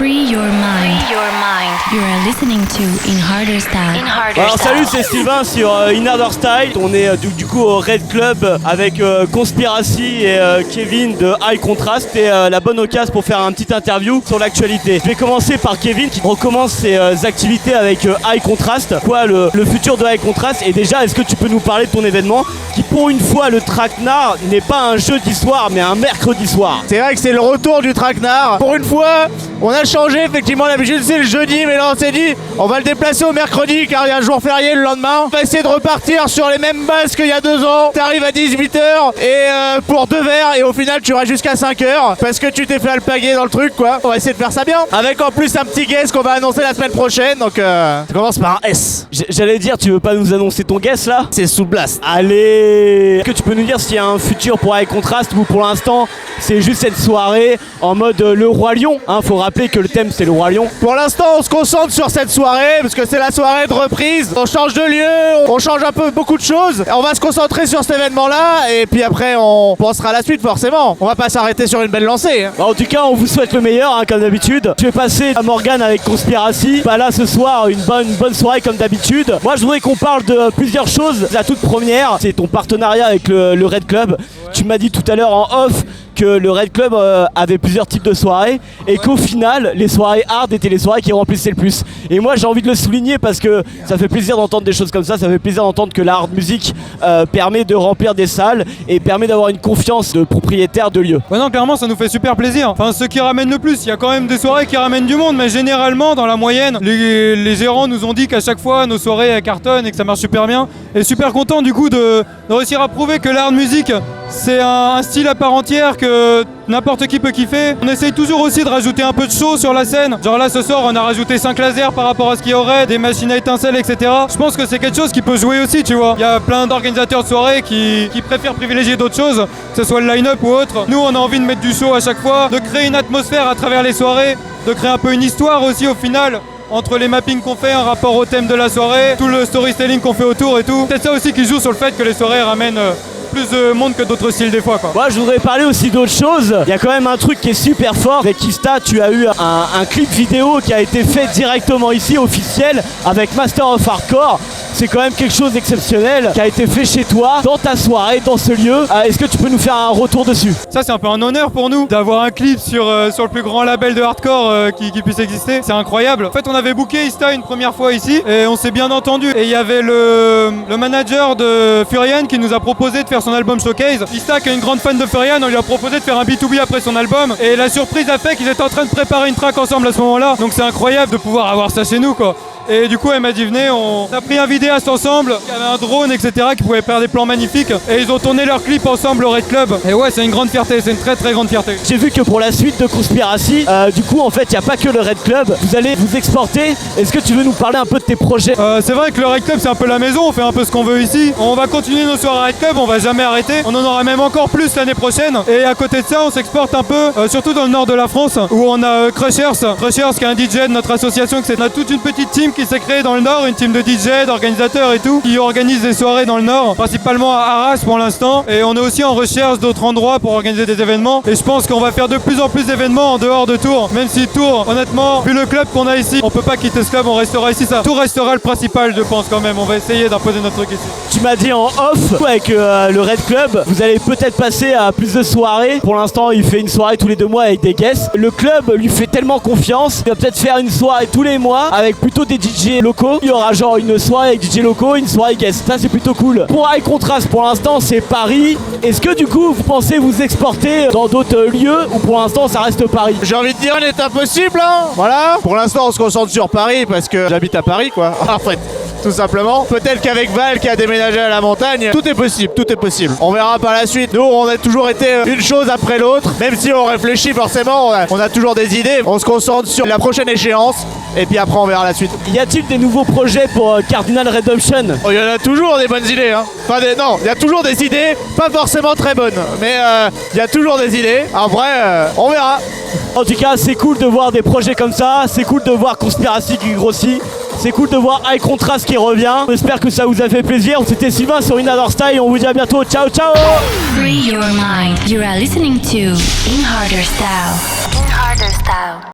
Free your mind. Free your mind. You are listening to In Harder Style. In Harder Alors Style. salut, c'est Sylvain sur In Harder Style. On est du coup au Red Club avec Conspiracy et Kevin de High Contrast. Et la bonne occasion pour faire un petit interview sur l'actualité. Je vais commencer par Kevin qui recommence ses activités avec High Contrast. Quoi le futur de High Contrast? Et déjà, est-ce que tu peux nous parler de ton événement qui pour une fois le traquenard n'est pas un jeudi soir mais un mercredi soir? C'est vrai que c'est le retour du traquenard. Pour une fois, on a changé, effectivement, d'habitude c'est le jeudi, mais là on s'est dit, on va le déplacer au mercredi car il y a un jour férié le lendemain. On va essayer de repartir sur les mêmes bases qu'il y a 2 ans. T'arrives à 18h et pour 2 verres et au final tu restes jusqu'à 5h parce que tu t'es fait alpaguer dans le truc quoi. On va essayer de faire ça bien. Avec en plus un petit guest qu'on va annoncer la semaine prochaine, donc ça commence par un S. J'allais dire, tu veux pas nous annoncer ton guest là? C'est sous blast. Allez! Est-ce que tu peux nous dire s'il y a un futur pour High Contrast ou pour l'instant c'est juste cette soirée en mode le Roi Lion, hein? Faut rappeler que le thème c'est le Roi Lion. Pour l'instant on se concentre sur cette soirée parce que c'est la soirée de reprise. On change de lieu, on change un peu beaucoup de choses. On va se concentrer sur cet événement là et puis après on pensera à la suite forcément. On va pas s'arrêter sur une belle lancée. Bah, en tout cas on vous souhaite le meilleur hein, comme d'habitude. Je vais passer à Morgane avec Conspiracy. Bah là ce soir une bonne soirée comme d'habitude. Moi je voudrais qu'on parle de plusieurs choses. La toute première c'est ton partenariat avec le Red Club. Tu m'as dit tout à l'heure en off que le Red Club avait plusieurs types de soirées et qu'au final les soirées hard étaient les soirées qui remplissaient le plus. Et moi j'ai envie de le souligner parce que ça fait plaisir d'entendre des choses comme ça fait plaisir d'entendre que la hard music permet de remplir des salles et permet d'avoir une confiance de propriétaire de lieux. Ouais non clairement ça nous fait super plaisir. Enfin ce qui ramène le plus, il y a quand même des soirées qui ramènent du monde mais généralement dans la moyenne les gérants nous ont dit qu'à chaque fois nos soirées elles cartonnent et que ça marche super bien. Et super content du coup de réussir à prouver que la hard music c'est un style à part entière que n'importe qui peut kiffer. On essaye toujours aussi de rajouter un peu de show sur la scène. Genre là ce soir on a rajouté 5 lasers par rapport à ce qu'il y aurait, des machines à étincelles etc. Je pense que c'est quelque chose qui peut jouer aussi tu vois. Il y a plein d'organisateurs de soirées qui préfèrent privilégier d'autres choses, que ce soit le line-up ou autre. Nous on a envie de mettre du show à chaque fois, de créer une atmosphère à travers les soirées, de créer un peu une histoire aussi au final. Entre les mappings qu'on fait en rapport au thème de la soirée, tout le storytelling qu'on fait autour et tout. C'est ça aussi qui joue sur le fait que les soirées ramènent plus de monde que d'autres styles des fois quoi. Moi je voudrais parler aussi d'autre chose. Il y a quand même un truc qui est super fort. Avec Ista tu as eu un clip vidéo qui a été fait directement ici, officiel, avec Master of Hardcore. C'est quand même quelque chose d'exceptionnel qui a été fait chez toi, dans ta soirée, dans ce lieu. Est-ce que tu peux nous faire un retour dessus? Ça c'est un peu un honneur pour nous d'avoir un clip sur le plus grand label de hardcore qui puisse exister. C'est incroyable. En fait on avait booké Ista une première fois ici et on s'est bien entendu. Et il y avait le manager de Furian qui nous a proposé de faire son album showcase. Ista qui est une grande fan de Furian, on lui a proposé de faire un B2B après son album. Et la surprise a fait qu'ils étaient en train de préparer une track ensemble à ce moment-là. Donc c'est incroyable de pouvoir avoir ça chez nous quoi. Et du coup elle m'a dit venez, on a pris un vidéaste ensemble, il y avait un drone etc qui pouvait faire des plans magnifiques et ils ont tourné leur clip ensemble au Red Club. Et ouais c'est une grande fierté, c'est une très très grande fierté. J'ai vu que pour la suite de Conspiracy, du coup en fait il n'y a pas que le Red Club, vous allez vous exporter. Est-ce que tu veux nous parler un peu de tes projets? C'est vrai que le Red Club c'est un peu la maison, on fait un peu ce qu'on veut ici. On va continuer nos soirées Red Club, on va jamais arrêter. On en aura même encore plus l'année prochaine. Et à côté de ça on s'exporte un peu, surtout dans le nord de la France où on a Crushers qui est un DJ de notre association. On a toute une petite team qui s'est créée dans le nord, une team de DJ, d'organisateurs et tout, qui organise des soirées dans le nord, principalement à Arras pour l'instant. Et on est aussi en recherche d'autres endroits pour organiser des événements. Et je pense qu'on va faire de plus en plus d'événements en dehors de Tours. Même si Tours, honnêtement, vu le club qu'on a ici, on peut pas quitter ce club, on restera ici. Ça, Tours restera le principal, je pense quand même. On va essayer d'imposer notre truc ici. Tu m'as dit en off avec le Red Club, vous allez peut-être passer à plus de soirées. Pour l'instant, il fait une soirée tous les 2 mois avec des guests. Le club lui fait tellement confiance, il va peut-être faire une soirée tous les mois avec plutôt des DJ locaux. Il y aura genre une soirée avec DJ locaux, une soirée guest. Ça c'est plutôt cool. Pour High Contrast, pour l'instant c'est Paris. Est-ce que du coup vous pensez vous exporter dans d'autres lieux ou pour l'instant ça reste Paris? J'ai envie de dire on est impossible hein. Voilà. Pour l'instant on se concentre sur Paris parce que j'habite à Paris quoi. En fait. Tout simplement. Peut-être qu'avec Val qui a déménagé à la montagne, tout est possible, tout est possible. On verra par la suite. Nous, on a toujours été une chose après l'autre. Même si on réfléchit forcément, on a toujours des idées. On se concentre sur la prochaine échéance et puis après on verra la suite. Y a-t-il des nouveaux projets pour Cardinal Redemption? Oh, il y en a toujours des bonnes idées hein. Enfin, non, il y a toujours des idées, pas forcément très bonnes. Mais il y a toujours des idées. En vrai, on verra. En tout cas, c'est cool de voir des projets comme ça. C'est cool de voir Conspiracy qui grossit. C'est cool de voir High Contrast qui revient. J'espère que ça vous a fait plaisir. C'était Sylvain sur In Harder Style. On vous dit à bientôt. Ciao, ciao. Free your mind. You are listening to In Harder Style. In Harder Style.